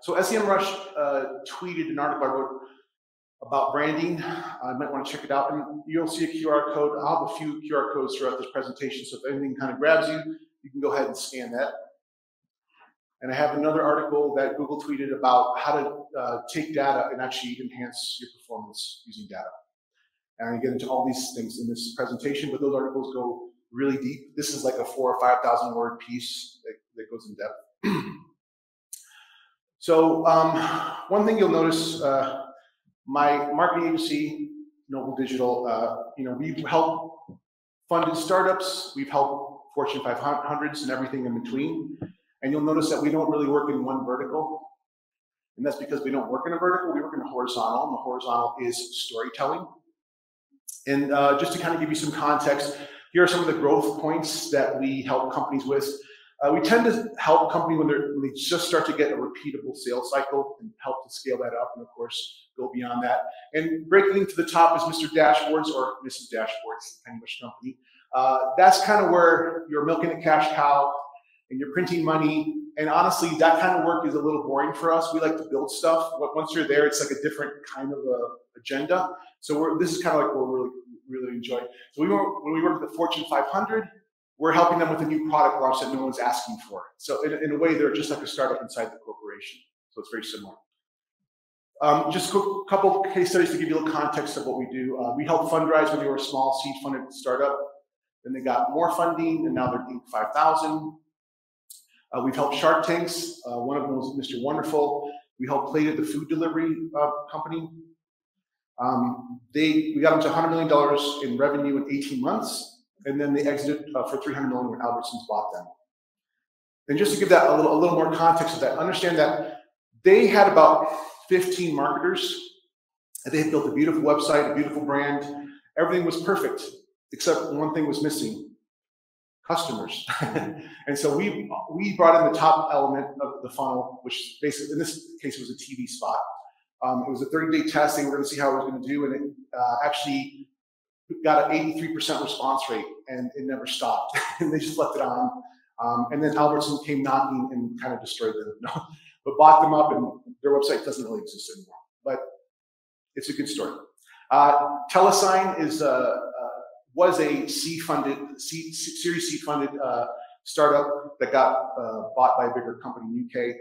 So SEMrush tweeted an article I wrote about branding. I might want to check it out. And you'll see a QR code. I'll have a few QR codes throughout this presentation. So if anything kind of grabs you, you can go ahead and scan that. And I have another article that Google tweeted about how to take data and actually enhance your performance using data. And I get into all these things in this presentation, but those articles go really deep. This is like a 4,000 or 5,000 word piece that goes in depth. So one thing you'll notice, my marketing agency, Noble Digital, we've helped funded startups, we've helped Fortune 500s and everything in between. And you'll notice that we don't really work in one vertical. And that's because we don't work in a vertical, we work in a horizontal, and the horizontal is storytelling. And just to kind of give you some context, here are some of the growth points that we help companies with. We tend to help companies when they just start to get a repeatable sales cycle and help to scale that up and, of course, go beyond that. And breaking to the top is Mr. Dashboards or Mrs. Dashboards, depending which company. That's kind of where you're milking a cash cow and you're printing money. And honestly, that kind of work is a little boring for us. We like to build stuff. Once you're there, it's like a different kind of agenda. So this is kind of like what we're really enjoying. So when we work with the Fortune 500, we're helping them with a new product launch that no one's asking for. So in a way, they're just like a startup inside the corporation. So it's very similar. Just a couple of case studies to give you a little context of what we do. We help fundraise when they were a small seed-funded startup. Then they got more funding, and now they're Inc. 5,000. We've helped Shark Tanks. One of them was Mr. Wonderful. We helped Plated, the food delivery company. We got them to $100 million in revenue in 18 months. And then they exited for $300 million when Albertsons bought them. And just to give that a little more context of that, understand that they had about 15 marketers. And they had built a beautiful website, a beautiful brand. Everything was perfect, except one thing was missing: customers. And so we brought in the top element of the funnel, which basically, in this case, was a TV spot. It was a 30-day test. They were going to see how it was going to do, and it actually got an 83% response rate, and it never stopped. And they just left it on. And then Albertson came knocking and kind of destroyed them, but bought them up, and their website doesn't really exist anymore. But it's a good story. Telesign was a Series C funded startup that got bought by a bigger company in the UK.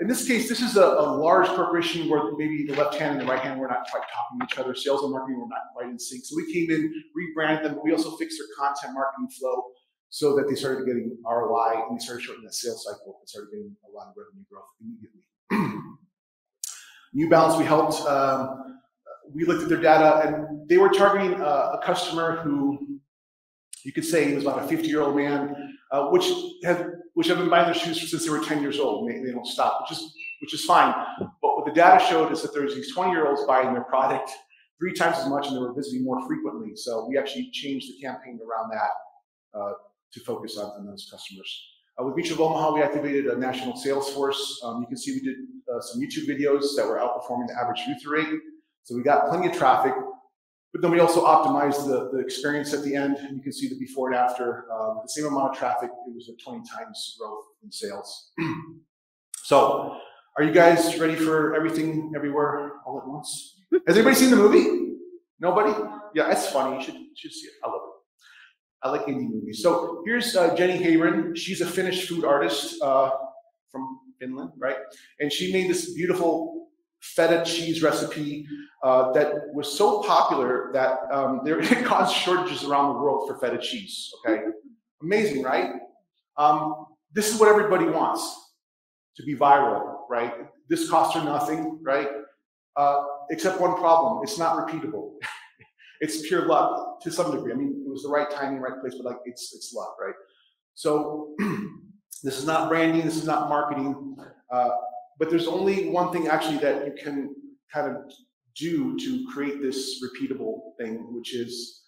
In this case, this is a large corporation where maybe the left hand and the right hand were not quite talking to each other. Sales and marketing were not quite in sync. So we came in, rebranded them, but we also fixed their content marketing flow so that they started getting ROI and they started shortening that sales cycle and started getting a lot of revenue growth immediately. New Balance, we helped. We looked at their data, and they were targeting a customer who you could say he was about a 50-year-old man, which have been buying their shoes since they were 10 years old. They don't stop, which is fine. But what the data showed is that there's these 20-year-olds buying their product 3 times as much, and they were visiting more frequently. So we actually changed the campaign around that to focus on those customers. With Mutual of Omaha, we activated a national sales force. You can see we did some YouTube videos that were outperforming the average view-through rate. So we got plenty of traffic. But then we also optimized the experience at the end. You can see the before and after. The same amount of traffic, it was a 20 times growth in sales. So, are you guys ready for everything, everywhere, all at once? Has anybody seen the movie? Nobody? Yeah, it's funny. You should see it. I love it. I like indie movies. So here's Jenny Hayren. She's a Finnish food artist from Finland, right? And she made this beautiful feta cheese recipe that was so popular that it caused shortages around the world for feta cheese, okay? Amazing, right? This is what everybody wants, to be viral, right? This costs her nothing, right? Except one problem, it's not repeatable. It's pure luck to some degree. I mean, it was the right timing, right place, but like it's luck, right? So this is not branding, this is not marketing, but there's only one thing actually that you can kind of do to create this repeatable thing, which is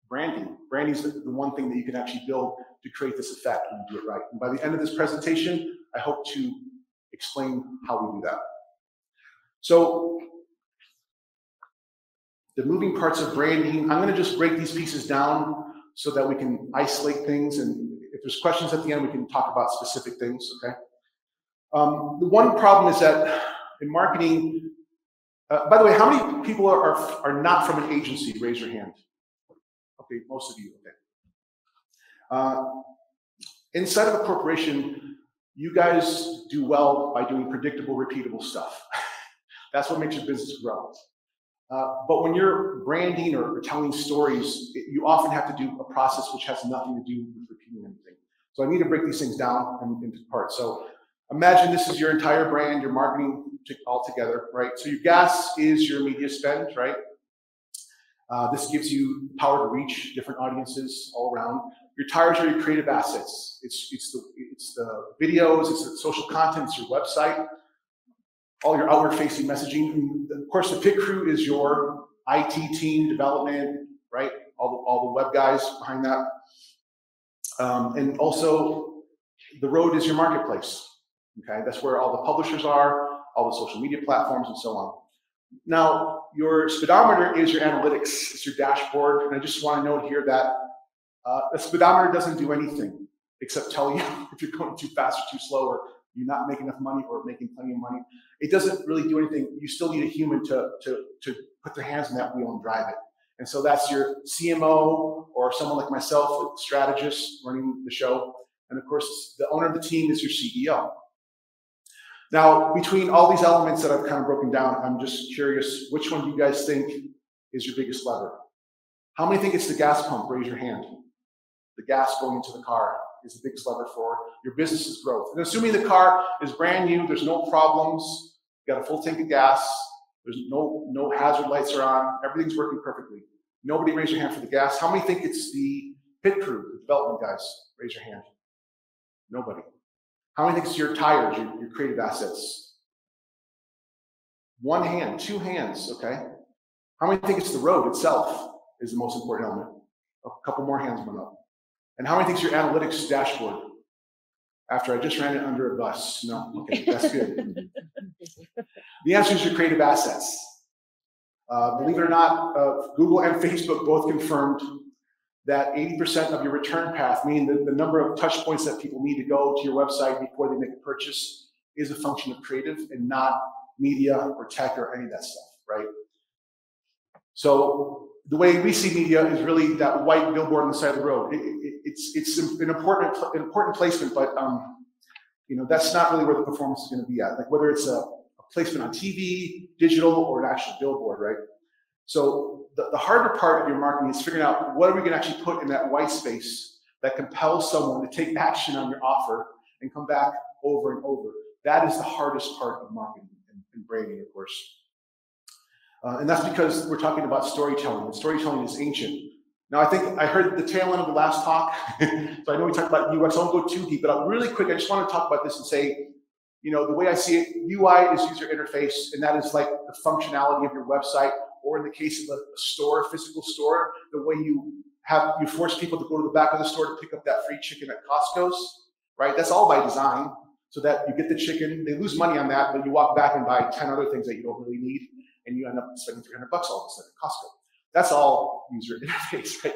branding. Branding is the one thing that you can actually build to create this effect when you do it right. And by the end of this presentation, I hope to explain how we do that. So the moving parts of branding, I'm going to just break these pieces down so that we can isolate things. And if there's questions at the end, we can talk about specific things, okay? The one problem is that in marketing, by the way, how many people are not from an agency? Raise your hand. Okay, most of you. Okay. Inside of a corporation, you guys do well by doing predictable, repeatable stuff. That's what makes your business grow. But when you're branding or telling stories, you often have to do a process which has nothing to do with repeating anything. So I need to break these things down into parts. So imagine this is your entire brand, your marketing all together, right? So your gas is your media spend, right? This gives you power to reach different audiences all around. Your tires are your creative assets. It's the videos, it's the social content, it's your website, all your outward-facing messaging. And of course, the pit crew is your IT team, development, right? All the web guys behind that. And also, the road is your marketplace. Okay, that's where all the publishers are, all the social media platforms, and so on. Now, your speedometer is your analytics. It's your dashboard. And I just want to note here that a speedometer doesn't do anything except tell you if you're going too fast or too slow, or you're not making enough money or making plenty of money. It doesn't really do anything. You still need a human to put their hands on that wheel and drive it. And so that's your CMO or someone like myself, a strategist running the show. And of course, the owner of the team is your CEO. Now, between all these elements that I've kind of broken down, I'm just curious, which one do you guys think is your biggest lever? How many think it's the gas pump? Raise your hand. The gas going into the car is the biggest lever for your business's growth. And assuming the car is brand new, there's no problems, you got a full tank of gas, there's no hazard lights are on, everything's working perfectly. Nobody raise your hand for the gas. How many think it's the pit crew, the development guys? Raise your hand. Nobody. How many think it's your tires, your creative assets? One hand, two hands, okay? How many think it's the road itself is the most important element? A couple more hands went up. And how many think it's your analytics dashboard? After I just ran it under a bus. No, okay, that's good. The answer is your creative assets. Believe it or not, Google and Facebook both confirmed that 80% of your return path, meaning the number of touch points that people need to go to your website before they make a purchase, is a function of creative and not media or tech or any of that stuff, right? So the way we see media is really that white billboard on the side of the road. It's an important placement, but that's not really where the performance is going to be at. Like whether it's a placement on TV, digital, or an actual billboard, right? So the harder part of your marketing is figuring out what are we going to actually put in that white space that compels someone to take action on your offer and come back over and over. That is the hardest part of marketing and branding, of course. And that's because we're talking about storytelling, and storytelling is ancient. Now, I think I heard the tail end of the last talk, so I know we talked about UX. I won't go too deep, but really quick, I just want to talk about this and say, the way I see it, UI is user interface, and that is like the functionality of your website, or in the case of a store, physical store, the way you force people to go to the back of the store to pick up that free chicken at Costco's, right? That's all by design, so that you get the chicken. They lose money on that, but you walk back and buy 10 other things that you don't really need, and you end up spending $300 all of a sudden at Costco. That's all user interface, right?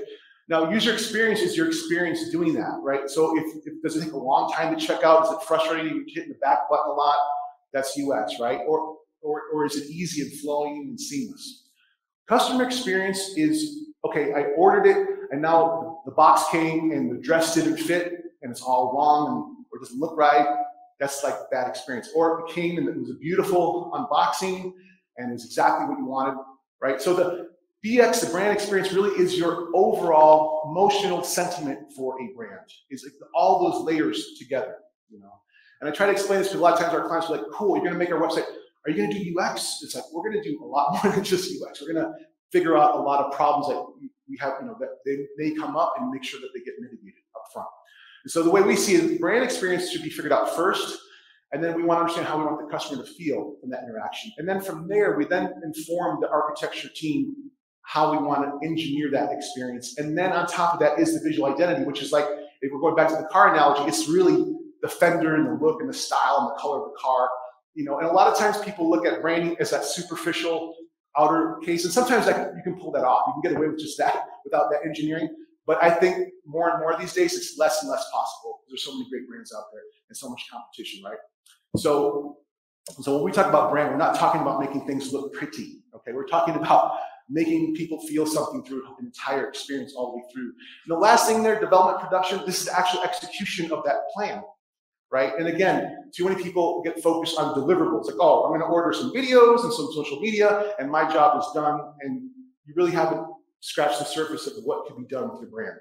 Now, user experience is your experience doing that, right? So if does it take a long time to check out? Is it frustrating? You're hitting the back button a lot? That's UX, right? Or is it easy and flowing and seamless? Customer experience is, okay, I ordered it, and now the box came, and the dress didn't fit, and it's all wrong, or it doesn't look right. That's like bad experience. Or it came, and it was a beautiful unboxing, and it's exactly what you wanted, right? So the BX, the brand experience, really is your overall emotional sentiment for a brand. It's like all those layers together, And I try to explain this because a lot of times our clients are like, cool, you're going to make our website. Are you going to do UX? It's like, we're going to do a lot more than just UX. We're going to figure out a lot of problems that we have, that they come up, and make sure that they get mitigated up front. And so the way we see it, brand experience should be figured out first, and then we want to understand how we want the customer to feel in that interaction. And then from there, we then inform the architecture team how we want to engineer that experience. And then on top of that is the visual identity, which is like, if we're going back to the car analogy, it's really the fender and the look and the style and the color of the car. And a lot of times people look at branding as that superficial outer case. And sometimes you can pull that off. You can get away with just that without that engineering. But I think more and more these days, it's less and less possible. There's so many great brands out there and so much competition, right? So when we talk about brand, we're not talking about making things look pretty, okay? We're talking about making people feel something through an entire experience all the way through. And the last thing there, development, production, this is the actual execution of that plan, right? And again, too many people get focused on deliverables, like, oh, I'm gonna order some videos and some social media, and my job is done, and you really haven't scratched the surface of what can be done with your brand.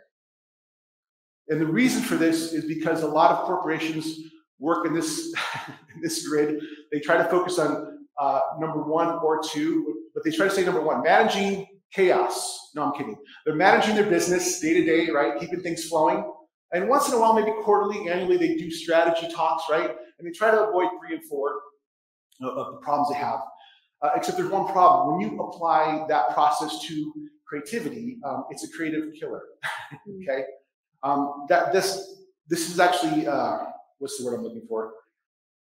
And the reason for this is because a lot of corporations work in this, in this grid. They try to focus on number one or two, but they try to say number one, managing chaos. No, I'm kidding. They're managing their business day to day, right? Keeping things flowing. And once in a while, maybe quarterly, annually, they do strategy talks, right? And they try to avoid 3 and 4 of the problems they have. Except there's one problem. When you apply that process to creativity, it's a creative killer, okay? This is actually, what's the word I'm looking for?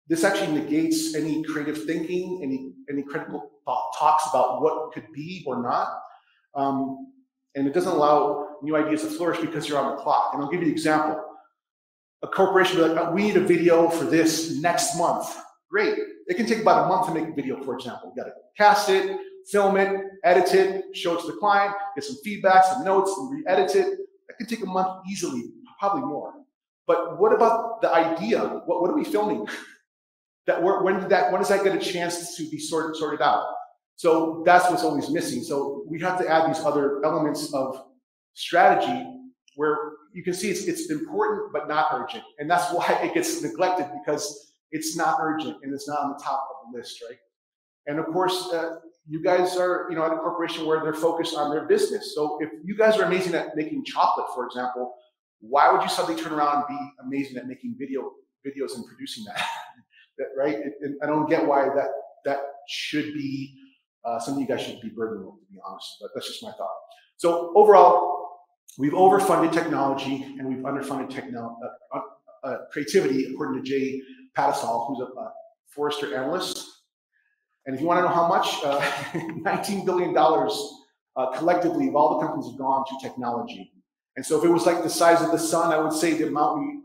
This actually negates any creative thinking, any critical talks about what could be or not. And it doesn't allow new ideas to flourish because you're on the clock. And I'll give you an example. A corporation will be like, we need a video for this next month. Great. It can take about a month to make a video, for example. You got to cast it, film it, edit it, show it to the client, get some feedback, some notes, and re-edit it. That could take a month easily, probably more. But what about the idea? What are we filming? When does that get a chance to be sorted out? So that's what's always missing. So we have to add these other elements of strategy where you can see it's important but not urgent. And that's why it gets neglected, because it's not urgent and it's not on the top of the list, right? And of course, you guys are at a corporation where they're focused on their business. So if you guys are amazing at making chocolate, for example, why would you suddenly turn around and be amazing at making videos and producing that? Right? And I don't get why that should be something you guys should be burdened with, to be honest. But that's just my thought. So overall, we've overfunded technology and we've underfunded creativity, according to Jay Patasol, who's a Forrester analyst. And if you want to know how much, $19 billion collectively of all the companies have gone to technology. And so if it was like the size of the sun, I would say the amount we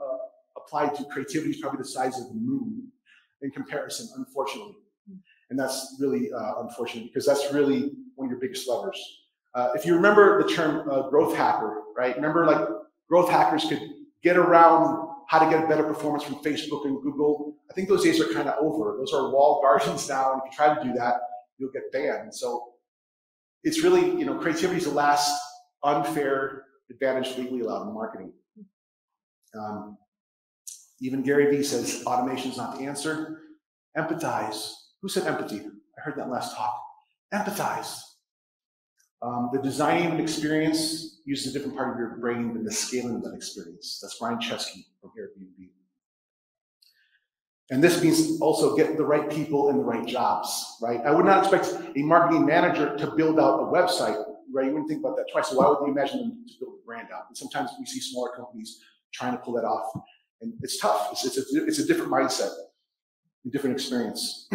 applied to creativity is probably the size of the moon in comparison, unfortunately. And that's really unfortunate, because that's really one of your biggest levers. If you remember the term growth hacker, right? Remember, like, growth hackers could get around how to get a better performance from Facebook and Google. I think those days are kind of over. Those are walled gardens now, and if you try to do that, you'll get banned. So it's really, creativity is the last unfair advantage legally allowed in marketing. Even Gary Vee says automation is not the answer. Empathize. Who said empathy? I heard that last talk. Empathize. The designing of an experience uses a different part of your brain than the scaling of that experience. That's Brian Chesky from Airbnb. And this means also get the right people in the right jobs, right? I would not expect a marketing manager to build out a website, right? You wouldn't think about that twice. So why would you imagine them to build a brand out? And sometimes we see smaller companies trying to pull that off. And it's tough. It's a different mindset, a different experience.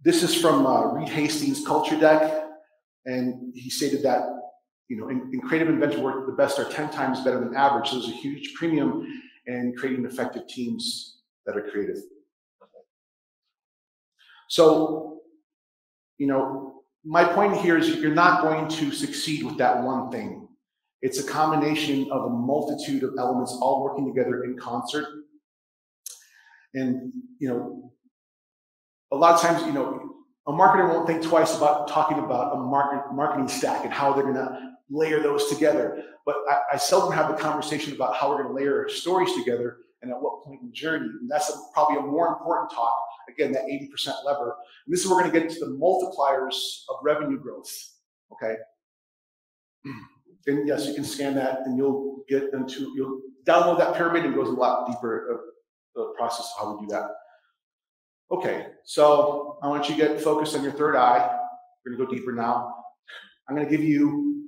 This is from Reed Hastings' Culture Deck, and he stated that in creative inventive work, the best are 10 times better than average. So there's a huge premium in creating effective teams that are creative. So, my point here is you're not going to succeed with that one thing. It's a combination of a multitude of elements all working together in concert. And, a lot of times, a marketer won't think twice about talking about a marketing stack and how they're going to layer those together. But I seldom have the conversation about how we're going to layer stories together and at what point in the journey. And that's probably a more important talk. Again, that 80% lever. And this is where we're going to get into the multipliers of revenue growth. Okay. And yes, you can scan that, and you'll download that pyramid, and it goes a lot deeper of the process of how we do that. Okay, so I want you to get focused on your third eye. We're gonna go deeper now. I'm gonna give you,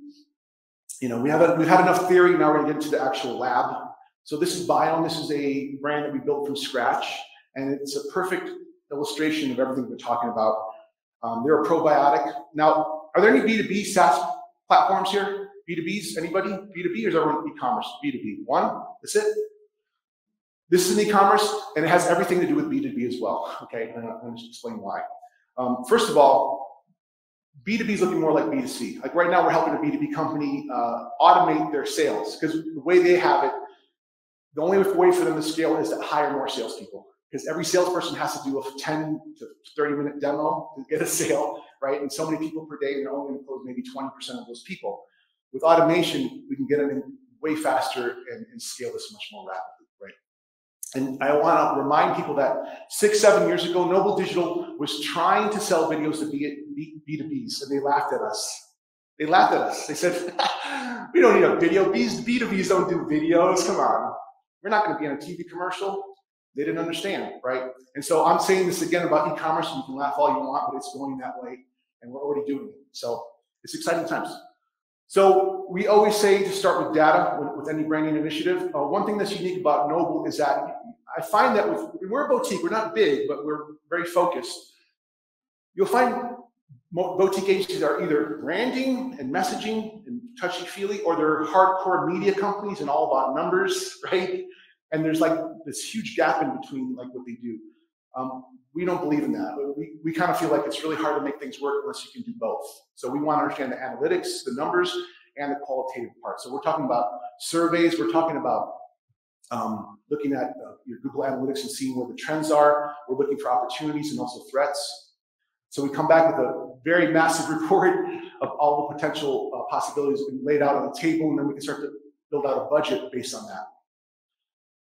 we've had enough theory, now we're gonna get into the actual lab. So this is Biome. This is a brand that we built from scratch, and it's a perfect illustration of everything we're talking about. They're a probiotic. Now, are there any B2B SaaS platforms here? B2Bs, anybody? B2B, or is everyone e-commerce? B2B. One, that's it? This is an e-commerce, and it has everything to do with B2B as well, okay? And I'm going to explain why. First of all, B2B is looking more like B2C. Like right now, we're helping a B2B company automate their sales, because the way they have it, the only way for them to scale is to hire more salespeople, because every salesperson has to do a 10 to 30-minute demo to get a sale, right? And so many people per day, and they're only going to close maybe 20% of those people. With automation, we can get them in way faster and scale this much more rapidly, right? And I want to remind people that 6-7 years ago, Noble Digital was trying to sell videos to B2Bs, and they laughed at us. They laughed at us. They said, we don't need a video. B2Bs don't do videos. Come on. We're not going to be on a TV commercial. They didn't understand, right? And so I'm saying this again about e-commerce. You can laugh all you want, but it's going that way, and we're already doing it. So it's exciting times. So we always say to start with data with any branding initiative. One thing that's unique about Noble is that I find that we're a boutique. We're not big, but we're very focused. You'll find boutique agencies are either branding and messaging and touchy-feely, or they're hardcore media companies and all about numbers, right? And there's like this huge gap in between like what they do. We don't believe in that. We kind of feel like it's really hard to make things work unless you can do both. So we want to understand the analytics, the numbers, and the qualitative part. So we're talking about surveys. We're talking about looking at your Google Analytics and seeing where the trends are. We're looking for opportunities and also threats. So we come back with a very massive report of all the potential possibilities being laid out on the table, and then we can start to build out a budget based on that.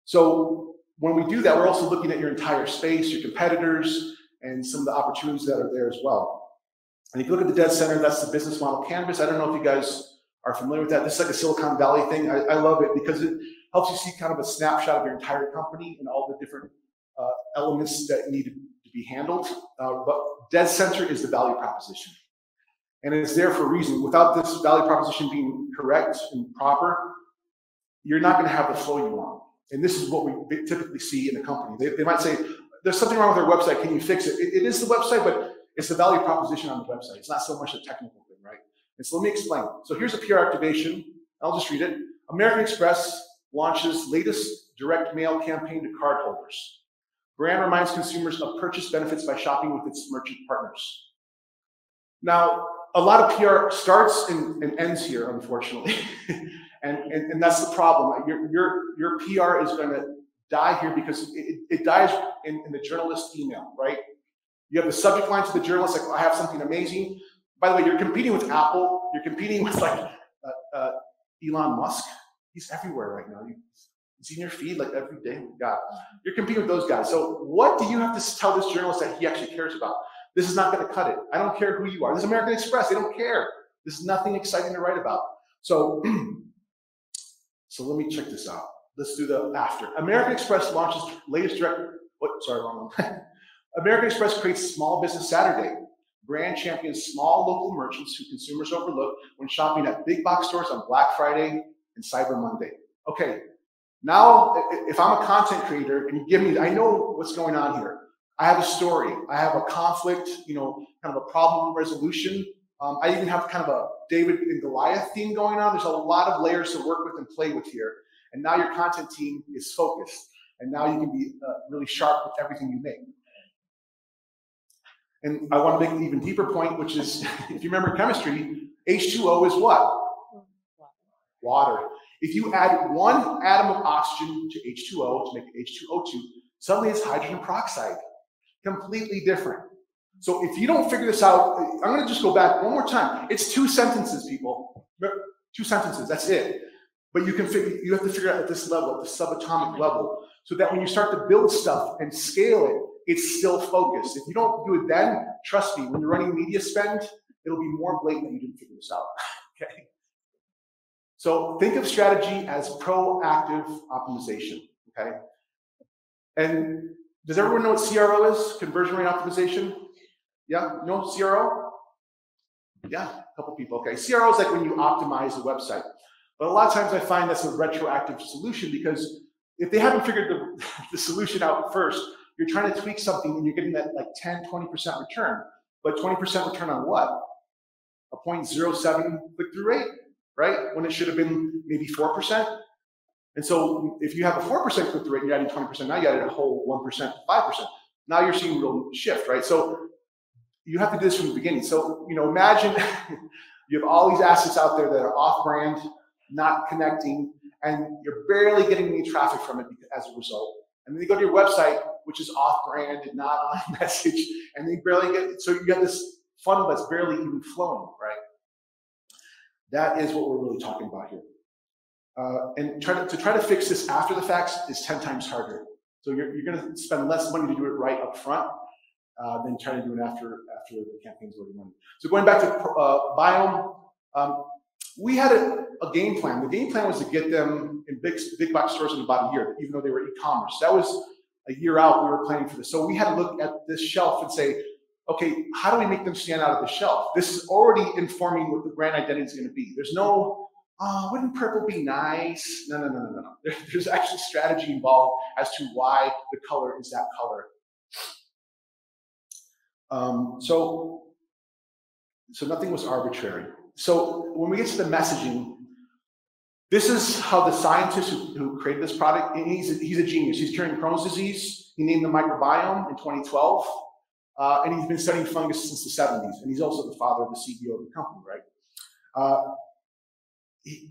So when we do that, we're also looking at your entire space, your competitors, and some of the opportunities that are there as well. And if you look at the dead center, that's the business model canvas. I don't know if you guys are familiar with that. This is like a Silicon Valley thing. I love it because it helps you see kind of a snapshot of your entire company and all the different elements that need to be handled. But dead center is the value proposition. And it's there for a reason. Without this value proposition being correct and proper, you're not going to have the flow you want. And this is what we typically see in a company. They might say, there's something wrong with our website, can you fix it? It is the website, but it's the value proposition on the website. It's not so much a technical thing, right? And so let me explain. So here's a PR activation. I'll just read it. American Express launches latest direct mail campaign to cardholders. Brand reminds consumers of purchase benefits by shopping with its merchant partners. Now, a lot of PR starts and ends here, unfortunately. And that's the problem. Your PR is going to die here because it dies in the journalist email, right? You have the subject line to the journalist, like, I have something amazing. By the way, you're competing with Apple. You're competing with like Elon Musk. He's everywhere right now. He's in your feed like every day. God, you're competing with those guys. So what do you have to tell this journalist that he actually cares about? This is not going to cut it. I don't care who you are. This is American Express. They don't care. There's nothing exciting to write about. So, so let me check this out. Let's do the after. American Express launches latest direct. What? Sorry, wrong one. American Express creates Small Business Saturday. Brand champions small local merchants who consumers overlook when shopping at big box stores on Black Friday and Cyber Monday. Okay, now if I'm a content creator and you give me, I know what's going on here. I have a story. I have a conflict, kind of a problem resolution. I even have kind of a David and Goliath theme going on. There's a lot of layers to work with and play with here. And now your content team is focused. And now you can be really sharp with everything you make. And I want to make an even deeper point, which is, if you remember chemistry, H2O is what? Water. If you add one atom of oxygen to H2O to make it H2O2, suddenly it's hydrogen peroxide. Completely different. So if you don't figure this out, I'm going to just go back one more time. It's 2 sentences, people. 2 sentences, that's it. But you have to figure out at this level, at the subatomic level, so that when you start to build stuff and scale it, it's still focused. If you don't do it then, trust me, when you're running media spend, it'll be more blatant that you didn't figure this out. Okay? So think of strategy as proactive optimization. Okay? And does everyone know what CRO is? Conversion rate optimization? Yeah? No CRO? Yeah, a couple people. Okay. CRO is like when you optimize a website. But a lot of times I find that's a retroactive solution, because if they haven't figured the solution out first, you're trying to tweak something and you're getting that like 10, 20% return. But 20% return on what? A 0.07 click-through rate, right? When it should have been maybe 4%. And so if you have a 4% click-through rate, you're adding 20%, now you added a whole 1% to 5%. Now you're seeing a real shift, right? So you have to do this from the beginning. So, imagine you have all these assets out there that are off-brand, not connecting, and you're barely getting any traffic from it as a result. And then you go to your website, which is off-brand and not on message, and you barely get it. So you got this funnel that's barely even flowing, right? That is what we're really talking about here. And try to fix this after the fact is 10 times harder. So you're going to spend less money to do it right up front than trying to do it after the campaign's already running. So going back to Biome, we had a game plan. The game plan was to get them in big box stores in about a year, even though they were e-commerce. That was a year out. We were planning for this. So we had to look at this shelf and say, okay, how do we make them stand out of the shelf? This is already informing what the brand identity is going to be. There's no, wouldn't purple be nice? No. There's actually strategy involved as to why the color is that color. So nothing was arbitrary. So when we get to the messaging, this is how the scientist who created this product, and he's a genius. He's curing Crohn's disease. He named the microbiome in 2012, and he's been studying fungus since the 70s, and he's also the father of the CEO of the company, right?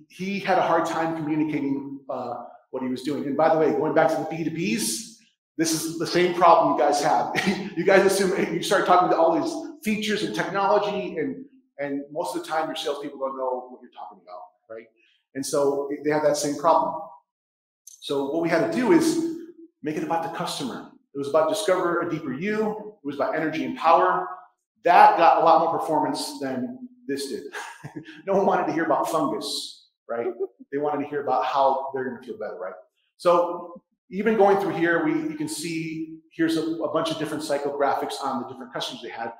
He had a hard time communicating what he was doing. And by the way, going back to the B2Bs, this is the same problem you guys have. You guys assume you start talking to all these features and technology, and most of the time your salespeople don't know what you're talking about, right? And so they have that same problem. So what we had to do is make it about the customer. It was about discover a deeper you. It was about energy and power. That got a lot more performance than this did. No one wanted to hear about fungus, right? They wanted to hear about how they're going to feel better, right? So even going through here, you can see here's a bunch of different psychographics on the different customers they had.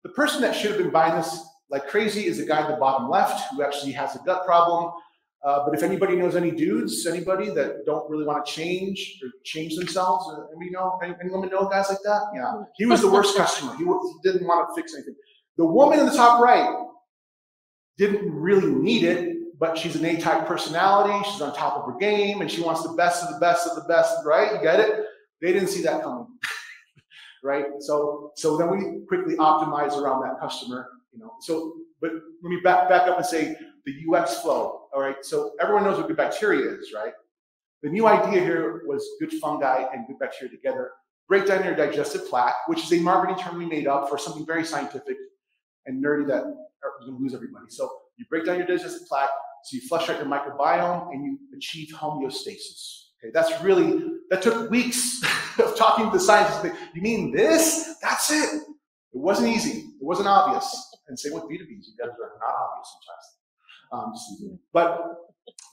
The person that should have been buying this like crazy is the guy at the bottom left who actually has a gut problem. But if anybody knows anybody that don't really want to change themselves, any women know guys like that? Yeah, he was the worst customer. He didn't want to fix anything. The woman in the top right didn't really need it, but she's an A-type personality. She's on top of her game, and she wants the best of the best of the best, right? You get it? They didn't see that coming, right? So then we quickly optimize around that customer, but let me back up and say the UX flow, all right? So everyone knows what good bacteria is, right? The new idea here was good fungi and good bacteria together. Break down your digestive plaque, which is a marketing term we made up for something very scientific and nerdy that are going to lose everybody. So you break down your digestive plaque, so you flush out your microbiome, and you achieve homeostasis. Okay, that took weeks of talking to the scientists. You mean this? That's it. It wasn't easy. It wasn't obvious. And same with B2Bs. You guys are not obvious sometimes. But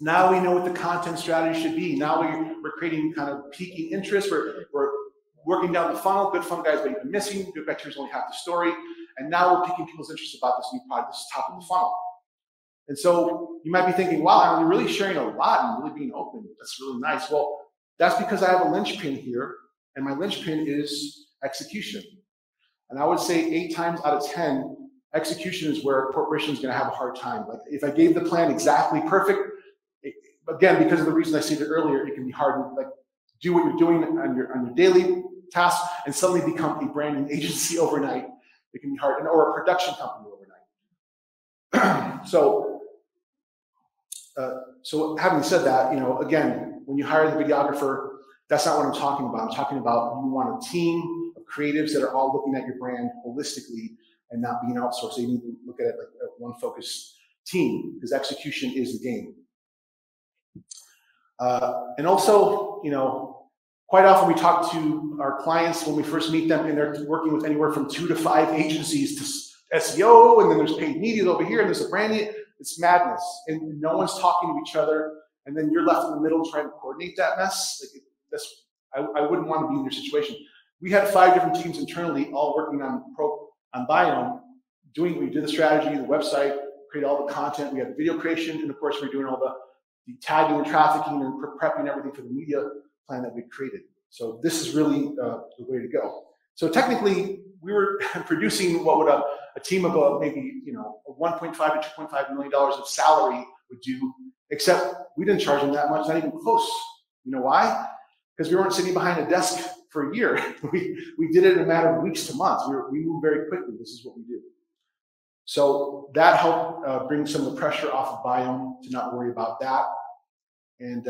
now we know what the content strategy should be. Now we're creating kind of piquing interest. We're working down the funnel. Good fungi is what you've been missing. Good bacteria is only half the story. And now we're piquing people's interest about this new product. This is top of the funnel. And so you might be thinking, wow, I'm really sharing a lot and really being open. That's really nice. Well, that's because I have a linchpin here, and my linchpin is execution. And I would say 8 times out of 10, execution is where a corporation is going to have a hard time. Like if I gave the plan exactly perfect, again, because of the reason I stated earlier, it can be hard to do what you're doing on your daily tasks and suddenly become a branding agency overnight. It can be hard, or a production company overnight. So having said that, again, when you hire the videographer, that's not what I'm talking about. I'm talking about you want a team of creatives that are all looking at your brand holistically and not being outsourced. So you need to look at it like a one focused team, because execution is the game. And also, quite often we talk to our clients when we first meet them, and they're working with anywhere from 2 to 5 agencies to SEO, and then there's paid media over here, and there's a branding. It's madness, and no one's talking to each other, and then you're left in the middle trying to coordinate that mess. I wouldn't want to be in your situation. We had 5 different teams internally, all working on Biome, we did the strategy, the website, create all the content. We had the video creation, and of course, we're doing all the tagging and trafficking and prepping everything for the media plan that we created. So this is really the way to go. So technically, we were producing what would a team of maybe $1.5 to $2.5 million of salary would do except we didn't charge them that much, not even close. You know why? Because we weren't sitting behind a desk for a year. we did it in a matter of weeks to months. We moved very quickly. This is what we do. So that helped bring some of the pressure off of Biome to not worry about that. And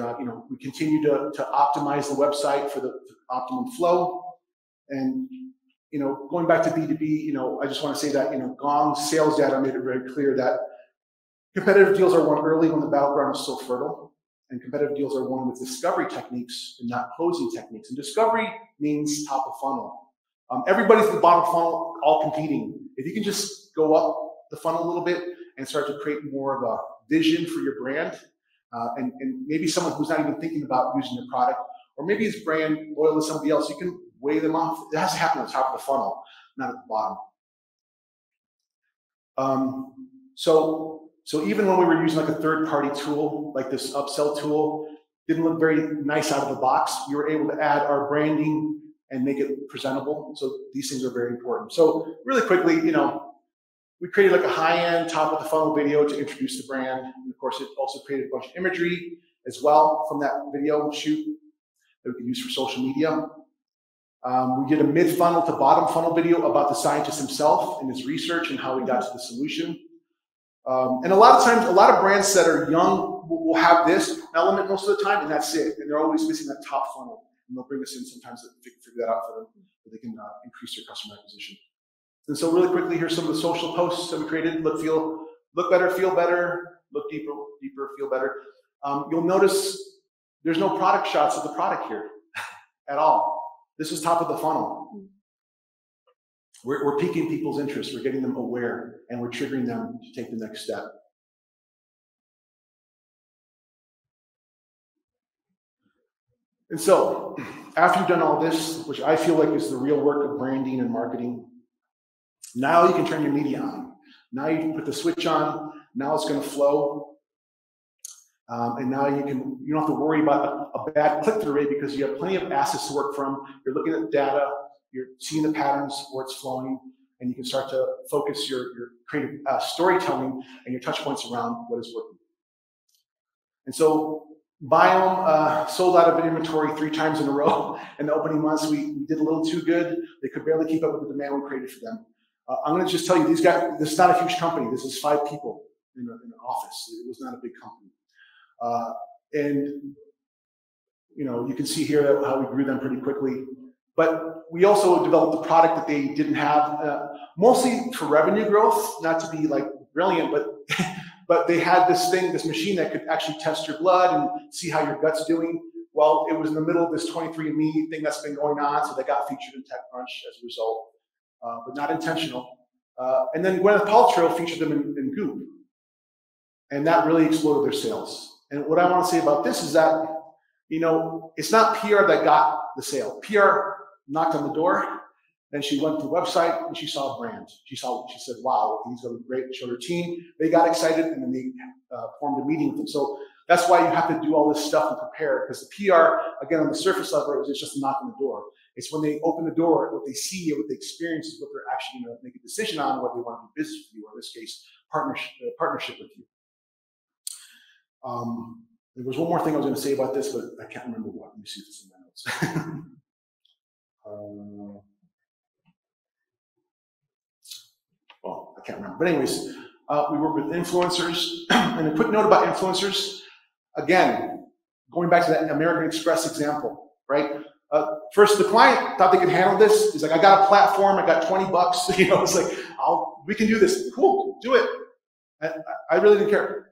we continue to optimize the website for the optimum flow. And going back to B2B, I just want to say that Gong's sales data made it very clear that competitive deals are won early when the battleground is still fertile, and competitive deals are won with discovery techniques and not closing techniques. And discovery means top of funnel. Everybody's at the bottom of the funnel, all competing. If you can just go up the funnel a little bit and start to create more of a vision for your brand, and maybe someone who's not even thinking about using your product, or maybe his brand loyal to somebody else, you can weigh them off. It has to happen at the top of the funnel, not at the bottom. So even when we were using like a third-party tool, like this upsell tool, didn't look very nice out of the box. We were able to add our branding and make it presentable. So these things are very important. So really quickly, we created like a high-end top of the funnel video to introduce the brand. And of course, it also created a bunch of imagery as well from that video shoot that we could use for social media. We did a mid-funnel to bottom funnel video about the scientist himself and his research and how he got to the solution. And a lot of times, a lot of brands that are young will have this element most of the time, and that's it. And they're always missing that top funnel. And they'll bring us in sometimes to figure that out for them, so they can increase their customer acquisition. And so really quickly, here's some of the social posts that we created. Look better, feel better, look deeper, feel better. You'll notice there's no product shots of the product here at all. This is top of the funnel. We're piquing people's interest. We're getting them aware, and we're triggering them to take the next step. And so, after you've done all this, which I feel like is the real work of branding and marketing, now you can turn your media on. Now you can put the switch on. Now it's going to flow. And now you don't have to worry about a bad click-through rate because you have plenty of assets to work from. You're looking at the data. You're seeing the patterns where it's flowing, and you can start to focus your creative storytelling and your touch points around what is working. And so Biome sold out of inventory 3 times in a row. In the opening months, we did a little too good. They could barely keep up with the demand we created for them. I'm going to just tell you, these guys, this is not a huge company. This is 5 people in an office. It was not a big company. And you can see here how we grew them pretty quickly. But we also developed a product that they didn't have, mostly for revenue growth, not to be like brilliant, but they had this machine that could actually test your blood and see how your gut's doing. Well, it was in the middle of this 23andMe thing that's been going on, so they got featured in TechCrunch as a result, but not intentional. And then Gwyneth Paltrow featured them in Goop, and that really exploded their sales. And what I want to say about this is that, it's not PR that got the sale. PR knocked on the door, then she went to the website and she saw a brand. She said, wow, these are great, showed her team. They got excited, and then they formed a meeting with them. So that's why you have to do all this stuff and prepare, because the PR, again, on the surface level, is just a knock on the door. It's when they open the door, what they see, what they experience is what they're actually going to make a decision on, whether they want to do business with you, or in this case, partnership with you. There was one more thing I was going to say about this, but I can't remember what. Let me see if it's in my notes. Well, I can't remember. But anyways, we work with influencers. And a quick note about influencers. Again, going back to that American Express example, right? First, the client thought they could handle this. He's like, I got a platform. I got $20. It's like, we can do this. Cool, do it. I really didn't care.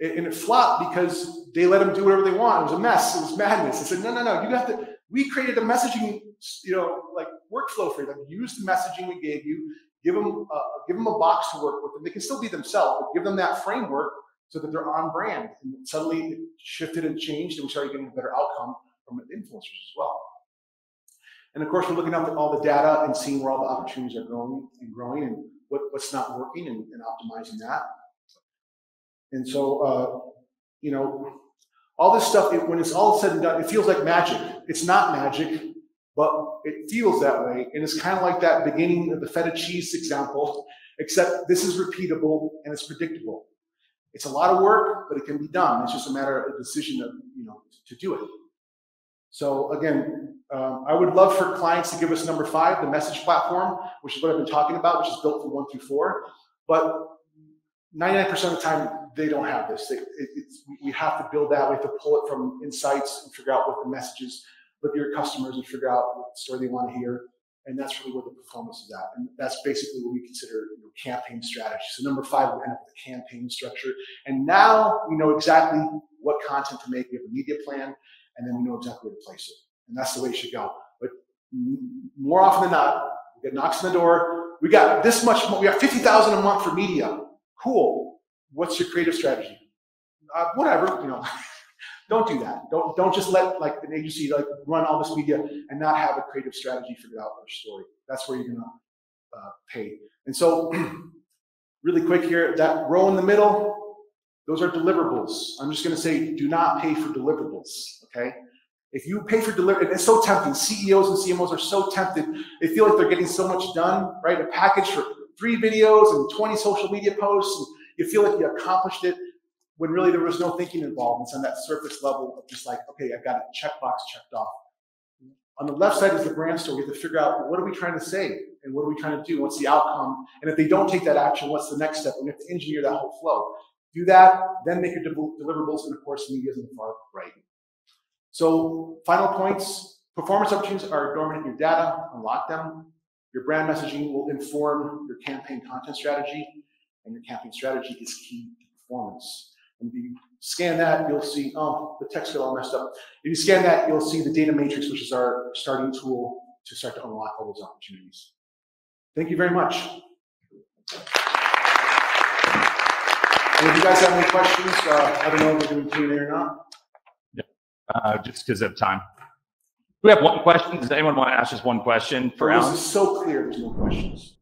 And it flopped because they let them do whatever they want. It was a mess. It was madness. I said, no. You have to. We created a messaging, like workflow for them. Use the messaging we gave you. Give them a box to work with, and they can still be themselves. But give them that framework so that they're on brand. And suddenly it shifted and changed, and we started getting a better outcome from influencers as well. And of course, we're looking at all the data and seeing where all the opportunities are growing, and what's not working, and optimizing that. And so, all this stuff, when it's all said and done, it feels like magic. It's not magic, but it feels that way. And it's kind of like that beginning of the feta cheese example, except this is repeatable and it's predictable. It's a lot of work, but it can be done. It's just a matter of a decision of, to do it. So again, I would love for clients to give us number 5, the message platform, which is what I've been talking about, which is built from 1 through 4. But 99% of the time, they don't have this. We have to build that. We have to pull it from insights and figure out what the messages, look at your customers and figure out what story they want to hear. And that's really where the performance is at. And that's basically what we consider campaign strategy. So number 5, we end up with a campaign structure. And now we know exactly what content to make. We have a media plan, and then we know exactly where to place it. And that's the way it should go. But more often than not, we get knocks on the door. We got this much, we got $50,000 a month for media. Cool. What's your creative strategy? Whatever, Don't do that. Don't just let an agency run all this media and not have a creative strategy figured out for a story. That's where you're gonna pay. And so, really quick here, that row in the middle, those are deliverables. I'm just gonna say, do not pay for deliverables. Okay. If you pay for deliverables, it's so tempting. CEOs and CMOs are so tempted. They feel like they're getting so much done, right? A package for 3 videos and 20 social media posts. And you feel like you accomplished it, when really there was no thinking involved. It's on that surface level of just okay, I've got a checkbox checked off. On the left side is the brand story. We have to figure out, what are we trying to say? And what are we trying to do? What's the outcome? And if they don't take that action, what's the next step? We have to engineer that whole flow. Do that, then make your deliverables, and of course, media is in the far right. So final points, performance opportunities are dormant in your data, unlock them. Your brand messaging will inform your campaign content strategy, and your campaign strategy is key to performance. And if you scan that, you'll see, oh, the text got all messed up. If you scan that, you'll see the data matrix, which is our starting tool to start to unlock all those opportunities. Thank you very much. And if you guys have any questions, I don't know if we're doing Q&A or not. Yeah. Just because of time. We have one question. Does anyone want to ask just one question for Alan? This is so clear, there's no questions.